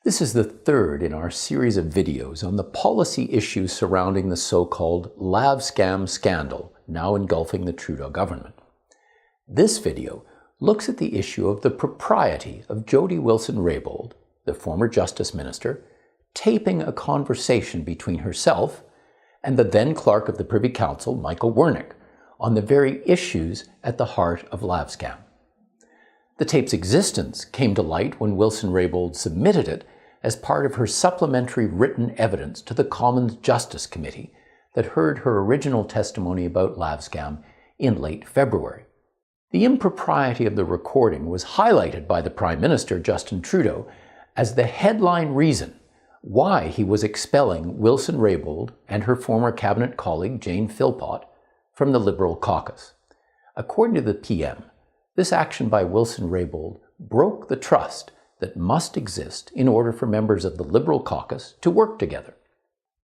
This is the third in our series of videos on the policy issues surrounding the so-called LavScam scandal, now engulfing the Trudeau government. This video looks at the issue of the propriety of Jody Wilson-Raybould, the former Justice Minister, taping a conversation between herself and the then Clerk of the Privy Council, Michael Wernick, on the very issues at the heart of LavScam. The tape's existence came to light when Wilson-Raybould submitted it as part of her supplementary written evidence to the Commons Justice Committee that heard her original testimony about LavScam in late February. The impropriety of the recording was highlighted by the Prime Minister, Justin Trudeau, as the headline reason why he was expelling Wilson-Raybould and her former cabinet colleague, Jane Philpott, from the Liberal caucus. According to the PM, this action by Wilson-Raybould broke the trust that must exist in order for members of the Liberal caucus to work together.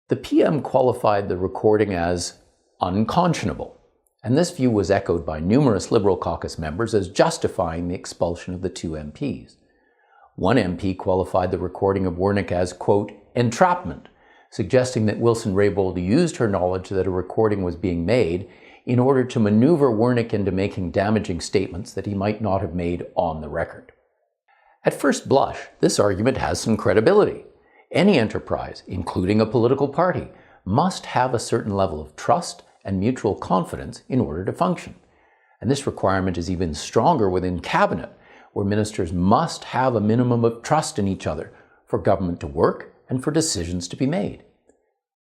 The PM qualified the recording as unconscionable, and this view was echoed by numerous Liberal caucus members as justifying the expulsion of the two MPs. One MP qualified the recording of Wernick as, quote, entrapment, suggesting that Wilson-Raybould used her knowledge that a recording was being made in order to maneuver Wernick into making damaging statements that he might not have made on the record. At first blush, this argument has some credibility. Any enterprise, including a political party, must have a certain level of trust and mutual confidence in order to function. And this requirement is even stronger within cabinet, where ministers must have a minimum of trust in each other for government to work and for decisions to be made.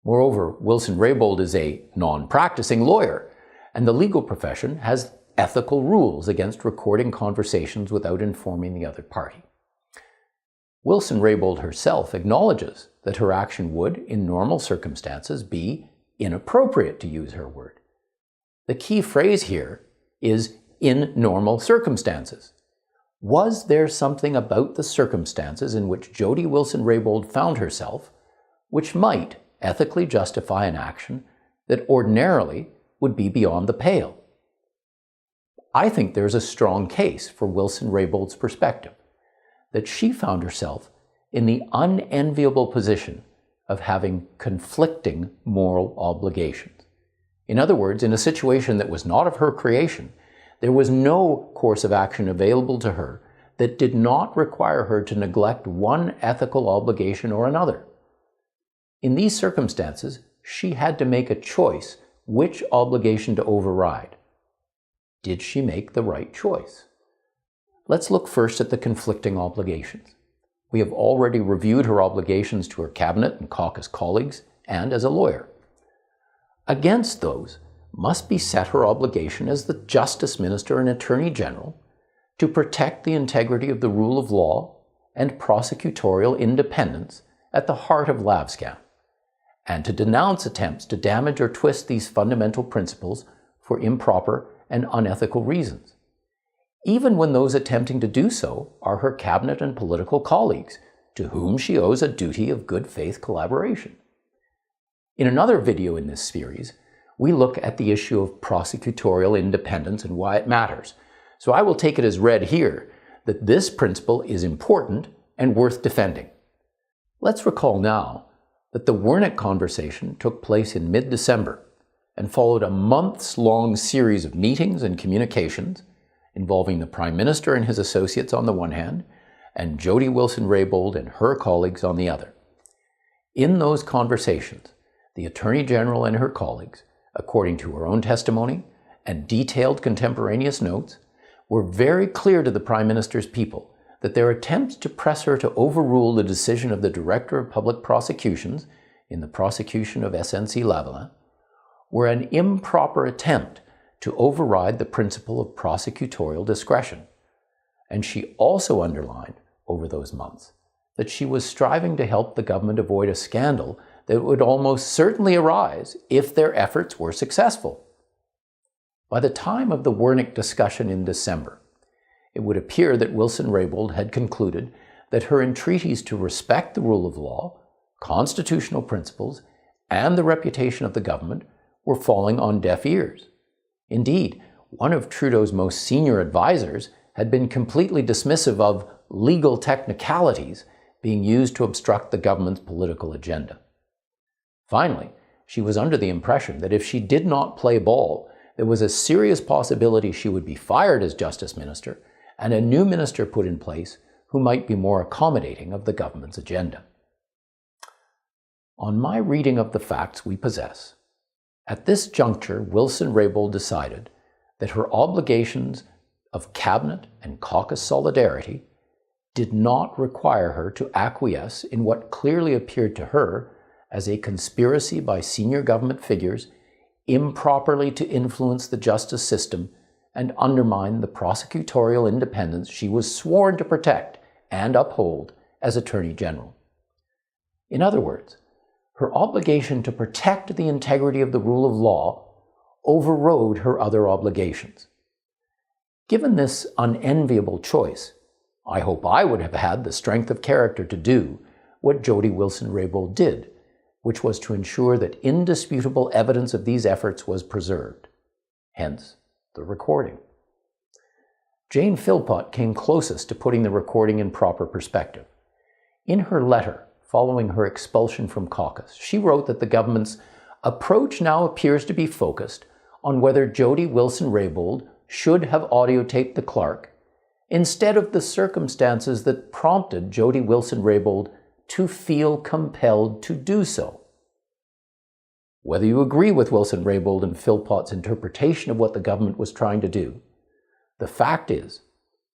Moreover, Wilson-Raybould is a non-practicing lawyer, and the legal profession has ethical rules against recording conversations without informing the other party. Wilson-Raybould herself acknowledges that her action would, in normal circumstances, be inappropriate, to use her word. The key phrase here is in normal circumstances. Was there something about the circumstances in which Jody Wilson-Raybould found herself which might ethically justify an action that ordinarily would be beyond the pale? I think there's a strong case for Wilson-Raybould's perspective, that she found herself in the unenviable position of having conflicting moral obligations. In other words, in a situation that was not of her creation, there was no course of action available to her that did not require her to neglect one ethical obligation or another. In these circumstances, she had to make a choice which obligation to override. Did she make the right choice? Let's look first at the conflicting obligations. We have already reviewed her obligations to her cabinet and caucus colleagues and as a lawyer. Against those must be set her obligation as the Justice Minister and Attorney General to protect the integrity of the rule of law and prosecutorial independence at the heart of LavScam, and to denounce attempts to damage or twist these fundamental principles for improper and unethical reasons, even when those attempting to do so are her cabinet and political colleagues, to whom she owes a duty of good faith collaboration. In another video in this series, we look at the issue of prosecutorial independence and why it matters. So I will take it as read here that this principle is important and worth defending. Let's recall now that the Wernick conversation took place in mid-December and followed a months-long series of meetings and communications involving the Prime Minister and his associates on the one hand, and Jody Wilson-Raybould and her colleagues on the other. In those conversations, the Attorney General and her colleagues, according to her own testimony and detailed contemporaneous notes, were very clear to the Prime Minister's people that their attempts to press her to overrule the decision of the Director of Public Prosecutions in the prosecution of SNC-Lavalin were an improper attempt to override the principle of prosecutorial discretion. And she also underlined, over those months, that she was striving to help the government avoid a scandal that would almost certainly arise if their efforts were successful. By the time of the Wernick discussion in December, it would appear that Wilson-Raybould had concluded that her entreaties to respect the rule of law, constitutional principles, and the reputation of the government were falling on deaf ears. Indeed, one of Trudeau's most senior advisors had been completely dismissive of legal technicalities being used to obstruct the government's political agenda. Finally, she was under the impression that if she did not play ball, there was a serious possibility she would be fired as Justice Minister and a new minister put in place who might be more accommodating of the government's agenda. On my reading of the facts we possess, at this juncture, Wilson-Raybould decided that her obligations of cabinet and caucus solidarity did not require her to acquiesce in what clearly appeared to her as a conspiracy by senior government figures improperly to influence the justice system and undermine the prosecutorial independence she was sworn to protect and uphold as Attorney General. In other words, her obligation to protect the integrity of the rule of law overrode her other obligations. Given this unenviable choice, I hope I would have had the strength of character to do what Jody Wilson-Raybould did, which was to ensure that indisputable evidence of these efforts was preserved. Hence, the recording. Jane Philpott came closest to putting the recording in proper perspective. In her letter following her expulsion from caucus, she wrote that the government's approach now appears to be focused on whether Jody Wilson-Raybould should have audiotaped the clerk instead of the circumstances that prompted Jody Wilson-Raybould to feel compelled to do so. Whether you agree with Wilson-Raybould and Philpott's interpretation of what the government was trying to do, the fact is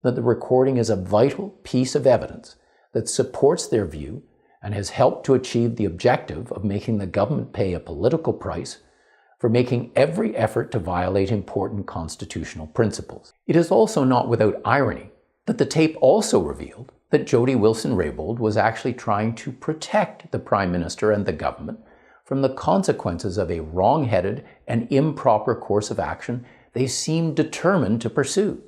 that the recording is a vital piece of evidence that supports their view and has helped to achieve the objective of making the government pay a political price for making every effort to violate important constitutional principles. It is also not without irony that the tape also revealed that Jody Wilson-Raybould was actually trying to protect the Prime Minister and the government from the consequences of a wrong-headed and improper course of action they seemed determined to pursue.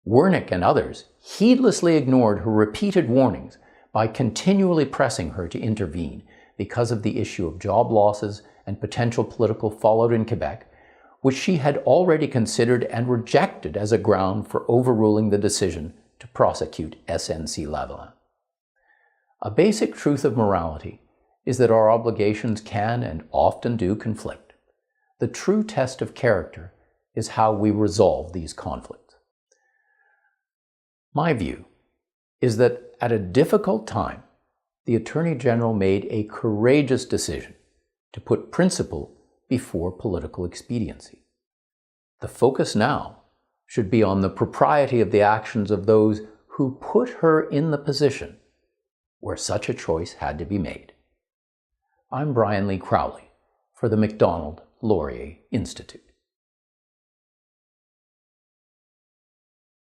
Wernick and others heedlessly ignored her repeated warnings by continually pressing her to intervene because of the issue of job losses and potential political fallout in Quebec, which she had already considered and rejected as a ground for overruling the decision to prosecute SNC-Lavalin. A basic truth of morality is that our obligations can and often do conflict. The true test of character is how we resolve these conflicts. My view is that at a difficult time, the Attorney General made a courageous decision to put principle before political expediency. The focus now should be on the propriety of the actions of those who put her in the position where such a choice had to be made. I'm Brian Lee Crowley for the Macdonald Laurier Institute.